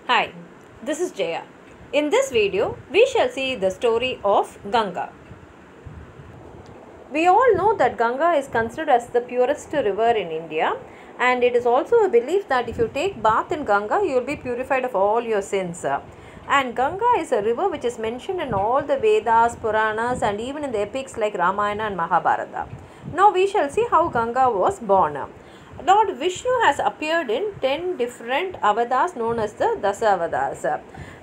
Hi, this is Jaya. In this video, we shall see the story of Ganga. We all know that Ganga is considered as the purest river in India, and it is also a belief that if you take bath in Ganga, you will be purified of all your sins. And Ganga is a river which is mentioned in all the Vedas, Puranas, and even in the epics like Ramayana and Mahabharata. Now we shall see how Ganga was born. Lord Vishnu has appeared in 10 different avatars known as the Dasa avatars.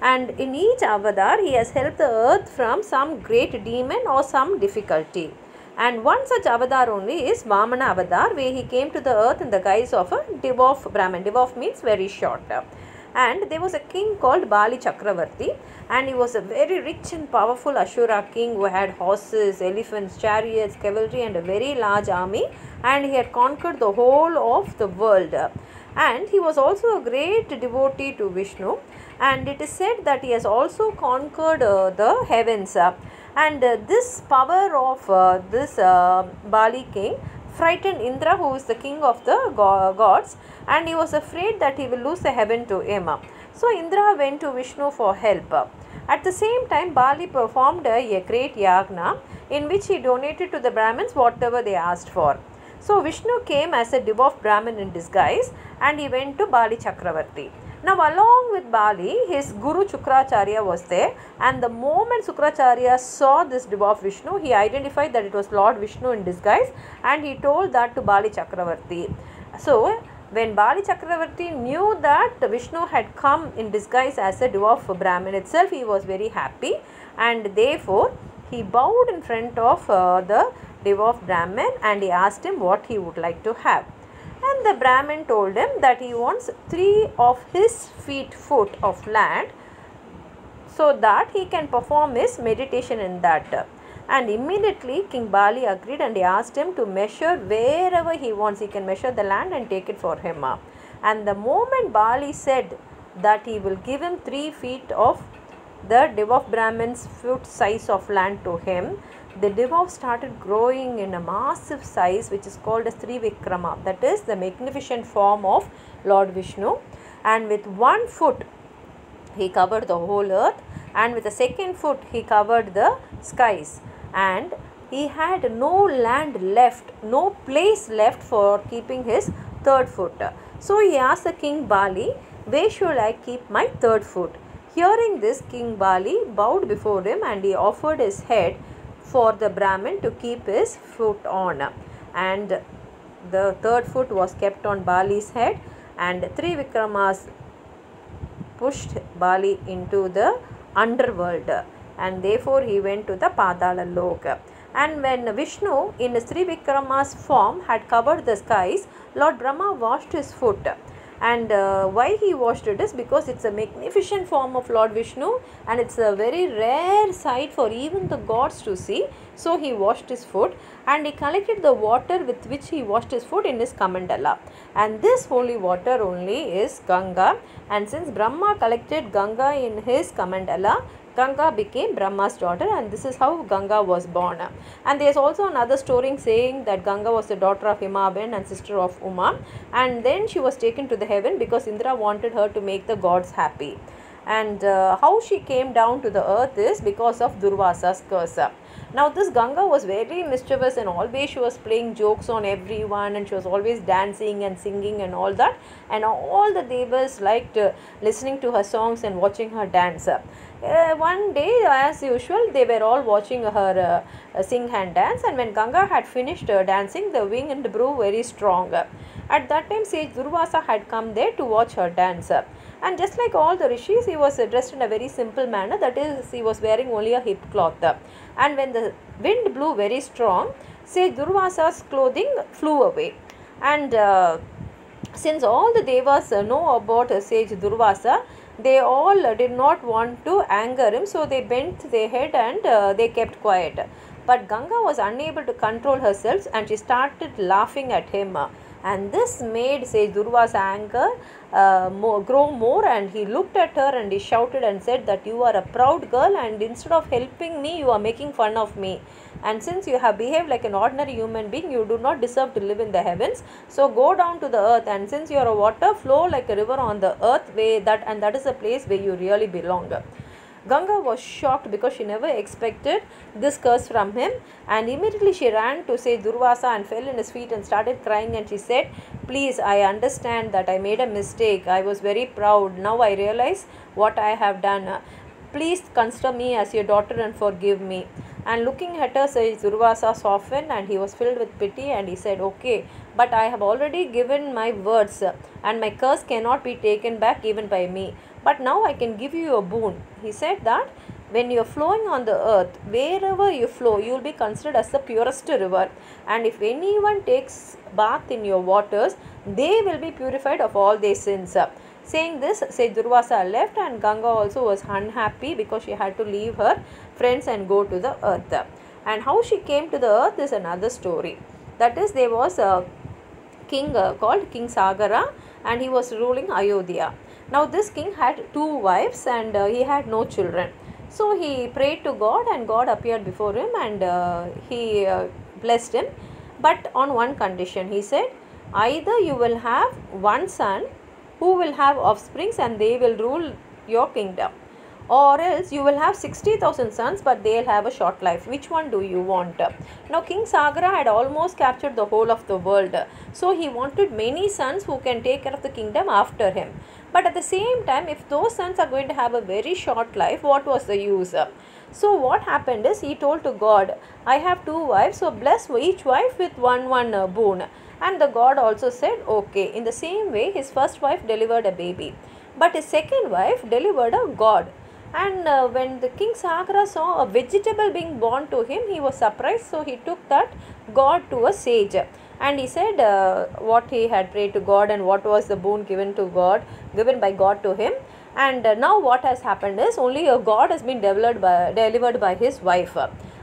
And in each avatar, he has helped the earth from some great demon or some difficulty. And one such avatar only is Vamana avatar, where he came to the earth in the guise of a dwarf Brahmin. Dwarf means very short. And there was a king called Bali Chakravarti, and he was a very rich and powerful Ashura king who had horses, elephants, chariots, cavalry, and a very large army, and he had conquered the whole of the world. And he was also a great devotee to Vishnu, and it is said that he has also conquered the heavens. This power of this Bali king frightened Indra, who is the king of the gods, and he was afraid that he will lose the heaven to him. So Indra went to Vishnu for help. At the same time, Bali performed a great yagna in which he donated to the Brahmins whatever they asked for. So Vishnu came as a dwarf Brahmin in disguise, and he went to Bali Chakravarti. Now along with Bali, his Guru Shukracharya was there, and the moment Shukracharya saw this dwarf Vishnu, he identified that it was Lord Vishnu in disguise, and he told that to Bali Chakravarti. So when Bali Chakravarti knew that Vishnu had come in disguise as a dwarf Brahmin itself, he was very happy, and therefore he bowed in front of the dwarf Brahmin, and he asked him what he would like to have. And the Brahmin told him that he wants 3 of his foot of land so that he can perform his meditation in that. And immediately King Bali agreed, and he asked him to measure wherever he wants. He can measure the land and take it for him. And the moment Bali said that he will give him 3 feet of the dwarf Brahmin's foot size of land to him, the dwarf started growing in a massive size, which is called as Trivikrama, that is the magnificent form of Lord Vishnu. And with 1 foot he covered the whole earth, and with the 2nd foot he covered the skies, and he had no land left, no place left for keeping his 3rd foot. So he asked the king Bali, where should I keep my 3rd foot? Hearing this, King Bali bowed before him, and he offered his head for the Brahmin to keep his foot on, and the 3rd foot was kept on Bali's head, and 3 Vikramas pushed Bali into the underworld, and therefore he went to the Padala Loka. And when Vishnu in his 3 Vikramas form had covered the skies, Lord Brahma washed his foot. And why he washed it is because it's a magnificent form of Lord Vishnu, and it's a very rare sight for even the gods to see. So he washed his foot, and he collected the water with which he washed his foot in his Kamandala. And this holy water only is Ganga. And since Brahma collected Ganga in his Kamandala, Ganga became Brahma's daughter, and this is how Ganga was born. And there is also another story saying that Ganga was the daughter of Himaben and sister of Uma, and then she was taken to the heaven because Indra wanted her to make the gods happy. And how she came down to the earth is because of Durvasa's curse. Now this Ganga was very mischievous, and always she was playing jokes on everyone, and she was always dancing and singing and all that, and all the devas liked listening to her songs and watching her dance. One day, as usual, they were all watching her sing and dance, and when Ganga had finished dancing, the wind blew very strong. At that time, sage Durvasa had come there to watch her dance. And just like all the rishis, he was dressed in a very simple manner, that is, he was wearing only a hip cloth. And when the wind blew very strong, sage Durvasa's clothing flew away. And since all the devas know about sage Durvasa, they all did not want to anger him, so they bent their head and they kept quiet. But Ganga was unable to control herself, and she started laughing at him. And this made Sage Durva's anger grow more, and he looked at her and he shouted and said that you are a proud girl, and instead of helping me you are making fun of me, and since you have behaved like an ordinary human being you do not deserve to live in the heavens, so go down to the earth, and since you are a water, flow like a river on the earth way, that is the place where you really belong. Ganga was shocked because she never expected this curse from him, and immediately she ran to Sage Durvasa and fell in his feet and started crying, and she said, please, I understand that I made a mistake. I was very proud. Now I realize what I have done. Please consider me as your daughter and forgive me. And looking at her, Sage Durvasa softened and he was filled with pity, and he said, okay, but I have already given my words and my curse cannot be taken back even by me. But now I can give you a boon. He said that when you are flowing on the earth, wherever you flow, you will be considered as the purest river. And if anyone takes bath in your waters, they will be purified of all their sins. Saying this, Sage Durvasa left, and Ganga also was unhappy because she had to leave her friends and go to the earth. And how she came to the earth is another story. That is, there was a king called King Sagara, and he was ruling Ayodhya. Now this king had 2 wives, and he had no children. So he prayed to God, and God appeared before him, and he blessed him, but on one condition. He said, either you will have one son who will have offsprings and they will rule your kingdom, or else you will have 60,000 sons but they will have a short life. Which one do you want? Now King Sagara had almost captured the whole of the world, so he wanted many sons who can take care of the kingdom after him. But at the same time, if those sons are going to have a very short life, what was the use? So what happened is, he told to God, I have 2 wives, so bless each wife with one boon. And the God also said, okay. In the same way, his first wife delivered a baby, but his second wife delivered a god. And when the King Sagara saw a vegetable being born to him, he was surprised. So he took that god to a sage, and he said what he had prayed to God and what was the boon given by God to him. And now what has happened is, only a god has been delivered by his wife.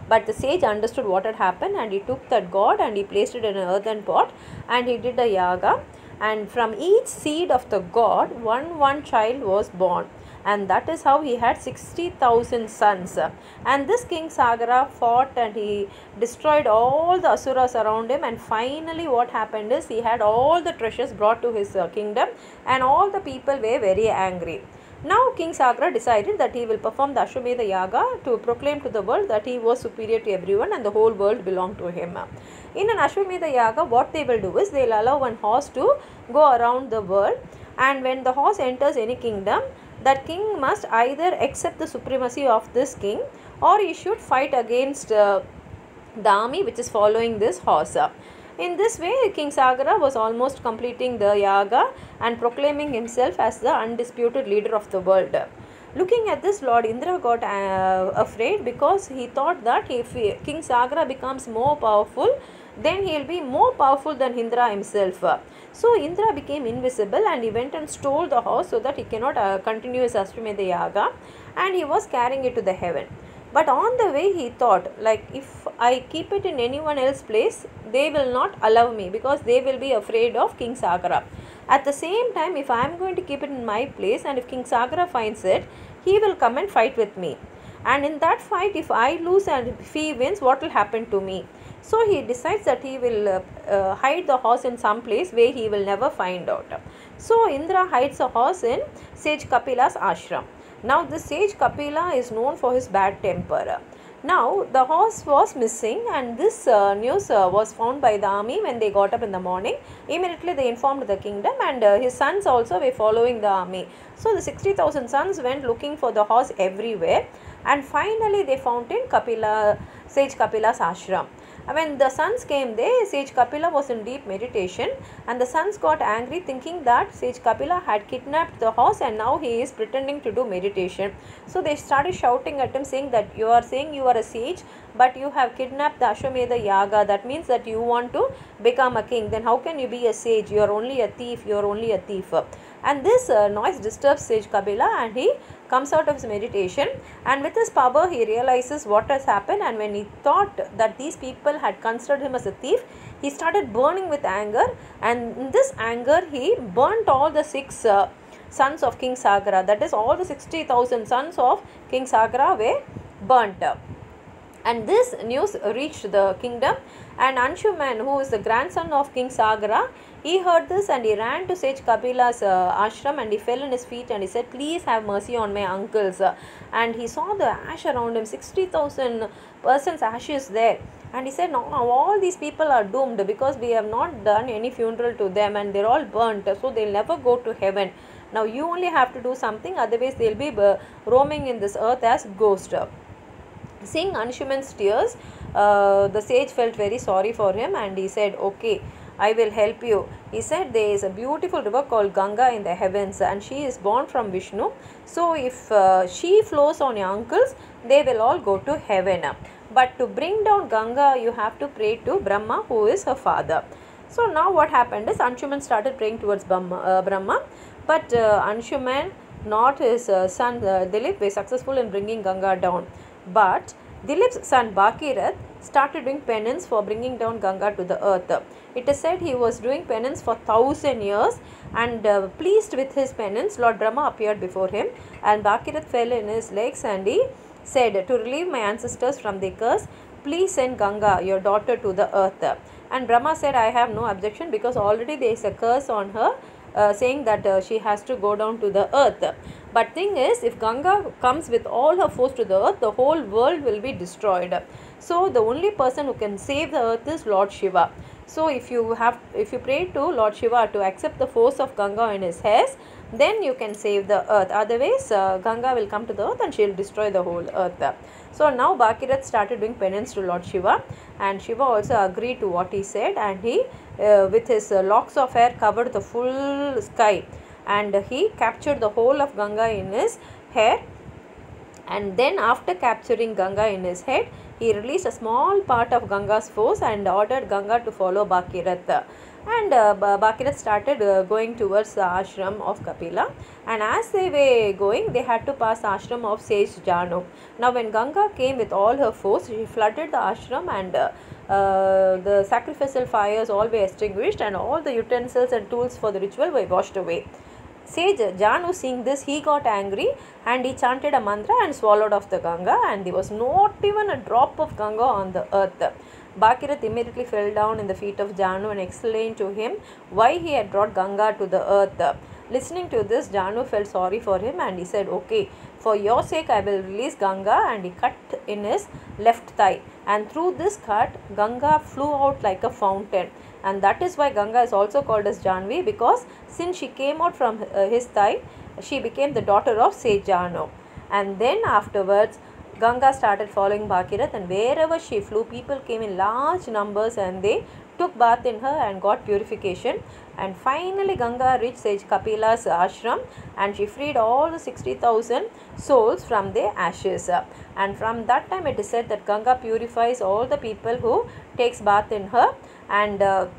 But the sage understood what had happened, and he took that god and he placed it in an earthen pot, and he did a yaga, and from each seed of the god one child was born, and that is how he had 60,000 sons. And this King Sagara fought and he destroyed all the asuras around him, and finally what happened is, he had all the treasures brought to his kingdom, and all the people were very angry. Now King Sagara decided that he will perform the Ashwamedha Yaga to proclaim to the world that he was superior to everyone and the whole world belonged to him. In an Ashwamedha Yaga, what they will do is, they will allow one horse to go around the world, and when the horse enters any kingdom, that king must either accept the supremacy of this king, or he should fight against the army which is following this horse. In this way, King Sagara was almost completing the yaga and proclaiming himself as the undisputed leader of the world. Looking at this, Lord Indra got afraid, because he thought that if King Sagara becomes more powerful, then he will be more powerful than Indra himself. So Indra became invisible, and he went and stole the horse so that he cannot continue his Ashwamedha Yaga, and he was carrying it to the heaven. But on the way he thought, like, if I keep it in anyone else's place, they will not allow me, because they will be afraid of King Sagara. At the same time, if I am going to keep it in my place, and if King Sagara finds it, he will come and fight with me. And in that fight, if I lose and if he wins, what will happen to me? So he decides that he will hide the horse in some place where he will never find out. So Indra hides a horse in Sage Kapila's ashram. Now this sage Kapila is known for his bad temper. Now the horse was missing, and this news was found by the army when they got up in the morning. Immediately they informed the kingdom, and his sons also were following the army. So the 60,000 sons went looking for the horse everywhere, and finally they found in Sage Kapila's ashram. When the sons came there, Sage Kapila was in deep meditation, and the sons got angry, thinking that Sage Kapila had kidnapped the horse and now he is pretending to do meditation. So they started shouting at him, saying that you are saying you are a sage, but you have kidnapped the Ashwamedha Yaga. That means that you want to become a king. Then how can you be a sage? You are only a thief. You are only a thief. And this noise disturbs sage Kapila, and he comes out of his meditation, and with his power he realizes what has happened. And when he thought that these people had considered him as a thief, he started burning with anger, and in this anger he burnt all the 6 sons of King Sagara. That is, all the 60,000 sons of King Sagara were burnt. And this news reached the kingdom, and Anshuman, who is the grandson of King Sagara, he heard this and he ran to sage Kapila's ashram, and he fell in his feet and he said, please have mercy on my uncles. And he saw the ash around him, 60,000 persons ashes there, and he said, no, all these people are doomed because we have not done any funeral to them and they're all burnt, so they'll never go to heaven. Now you only have to do something, otherwise they'll be roaming in this earth as ghosts. Seeing Anshuman's tears, the sage felt very sorry for him, and he said, okay, I will help you. He said, there is a beautiful river called Ganga in the heavens, and she is born from Vishnu. So if she flows on your uncles, they will all go to heaven. But to bring down Ganga, you have to pray to Brahma, who is her father. So now what happened is Anshuman started praying towards Brahma, but Anshuman, not his son Dilip, were successful in bringing Ganga down. But Dilip's son Bhagirath started doing penance for bringing down Ganga to the earth. It is said he was doing penance for 1,000 years, and pleased with his penance, Lord Brahma appeared before him, and Bhagirath fell in his legs, and he said, to relieve my ancestors from the curse, please send Ganga, your daughter, to the earth. And Brahma said, I have no objection, because already there is a curse on her, saying that she has to go down to the earth. But thing is, if Ganga comes with all her force to the earth, the whole world will be destroyed. So the only person who can save the earth is Lord Shiva. So if you pray to Lord Shiva to accept the force of Ganga in his hairs, then you can save the earth. Otherwise, Ganga will come to the earth and she will destroy the whole earth. So now Bhagirath started doing penance to Lord Shiva, and Shiva also agreed to what he said, and he with his locks of hair covered the full sky, and he captured the whole of Ganga in his hair. And then after capturing Ganga in his head, he released a small part of Ganga's force and ordered Ganga to follow Bhagirath. And Bhagirath started going towards the ashram of Kapila, and as they were going, they had to pass the ashram of sage Janu. Now when Ganga came with all her force, she flooded the ashram, and the sacrificial fires all were extinguished, and all the utensils and tools for the ritual were washed away. Sage Janu, seeing this, he got angry, and he chanted a mantra and swallowed off the Ganga, and there was not even a drop of Ganga on the earth. Bhagirath immediately fell down in the feet of Janu and explained to him why he had brought Ganga to the earth. Listening to this, Janu felt sorry for him, and he said, okay, for your sake I will release Ganga, and he cut in his left thigh, and through this cut Ganga flew out like a fountain, and that is why Ganga is also called as Janvi, because since she came out from his thigh, she became the daughter of sage Janu. And then afterwards Ganga started following Bhagirath, and wherever she flew, people came in large numbers and they took bath in her and got purification. And finally Ganga reached sage Kapila's ashram, and she freed all the 60,000 souls from their ashes. And from that time it is said that Ganga purifies all the people who takes bath in her. And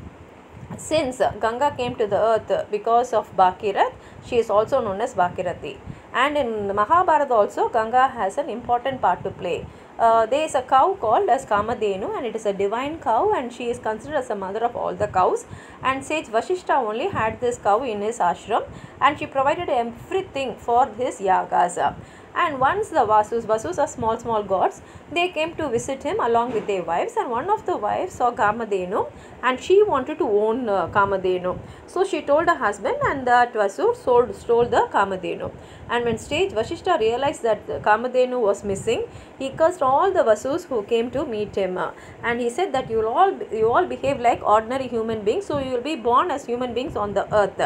since Ganga came to the earth because of Bhagirath, she is also known as Bhagirathi. And in Mahabharata also, Ganga has an important part to play. There is a cow called as Kamadhenu, and it is a divine cow, and she is considered as the mother of all the cows. And sage Vashishta only had this cow in his ashram, and she provided everything for his yagas. And once the Vasus are small gods, they came to visit him along with their wives, and one of the wives saw Kamadhenu, and she wanted to own Kamadhenu. So she told her husband, and that Vasu stole the Kamadhenu. And when sage Vashishta realized that Kamadhenu was missing, he cursed all the Vasus who came to meet him, and he said that you all behave like ordinary human beings, so you will be born as human beings on the earth.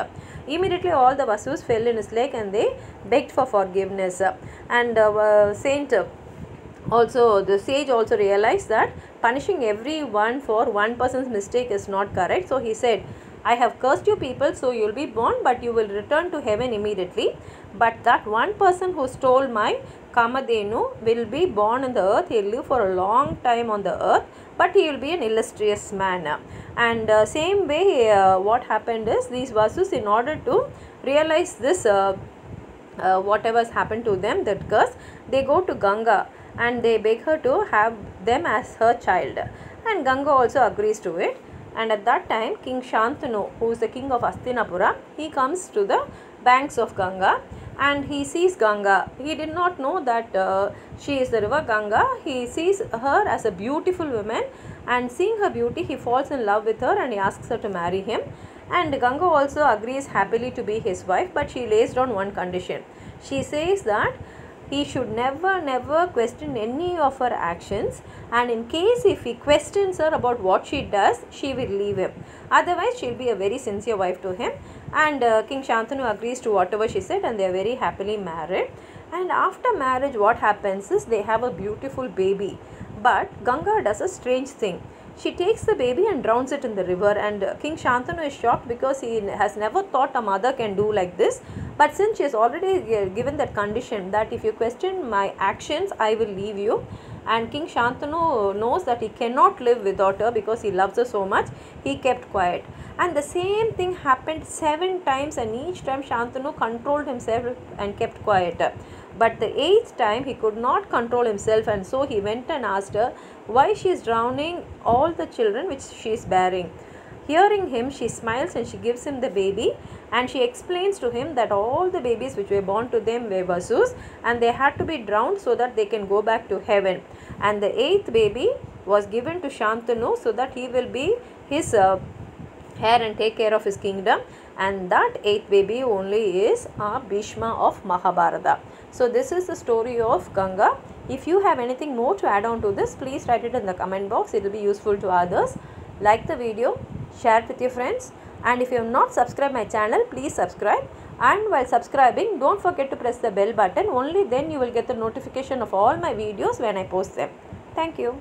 Immediately all the Vasus fell in his leg, and they begged for forgiveness. And the sage also realized that punishing everyone for one person's mistake is not correct. So he said, I have cursed you people, so you will be born, but you will return to heaven immediately. But that one person who stole my Kamadhenu will be born on the earth. He will live for a long time on the earth, but he will be an illustrious man. And same way, what happened is, these Vasus, in order to realize this whatever has happened to them, that curse, they go to Ganga and they beg her to have them as her child, and Ganga also agrees to it. And at that time, King Shantanu, who is the king of Hastinapura, he comes to the banks of Ganga and he sees Ganga. He did not know that she is the river Ganga. He sees her as a beautiful woman, and seeing her beauty, he falls in love with her and he asks her to marry him. And Ganga also agrees happily to be his wife, but she lays down one condition. She says that he should never question any of her actions, and in case if he questions her about what she does, she will leave him. Otherwise, she will be a very sincere wife to him. And King Shantanu agrees to whatever she said, and they are very happily married. And after marriage, what happens is, they have a beautiful baby. But Ganga does a strange thing. She takes the baby and drowns it in the river, and King Shantanu is shocked because he has never thought a mother can do like this. But since she has already given that condition that if you question my actions, I will leave you, and King Shantanu knows that he cannot live without her because he loves her so much, he kept quiet. And the same thing happened 7 times, and each time Shantanu controlled himself and kept quiet. But the 8th time he could not control himself, and so he went and asked her why she is drowning all the children which she is bearing. Hearing him, she smiles and she gives him the baby, and she explains to him that all the babies which were born to them were Vasus, and they had to be drowned so that they can go back to heaven. And the 8th baby was given to Shantanu so that he will be his heir and take care of his kingdom, and that 8th baby only is Bhishma of Mahabharata. So this is the story of Ganga. If you have anything more to add on to this, please write it in the comment box. It will be useful to others. Like the video, share it with your friends, and if you have not subscribed my channel, please subscribe. And while subscribing, don't forget to press the bell button. Only then you will get the notification of all my videos when I post them. Thank you.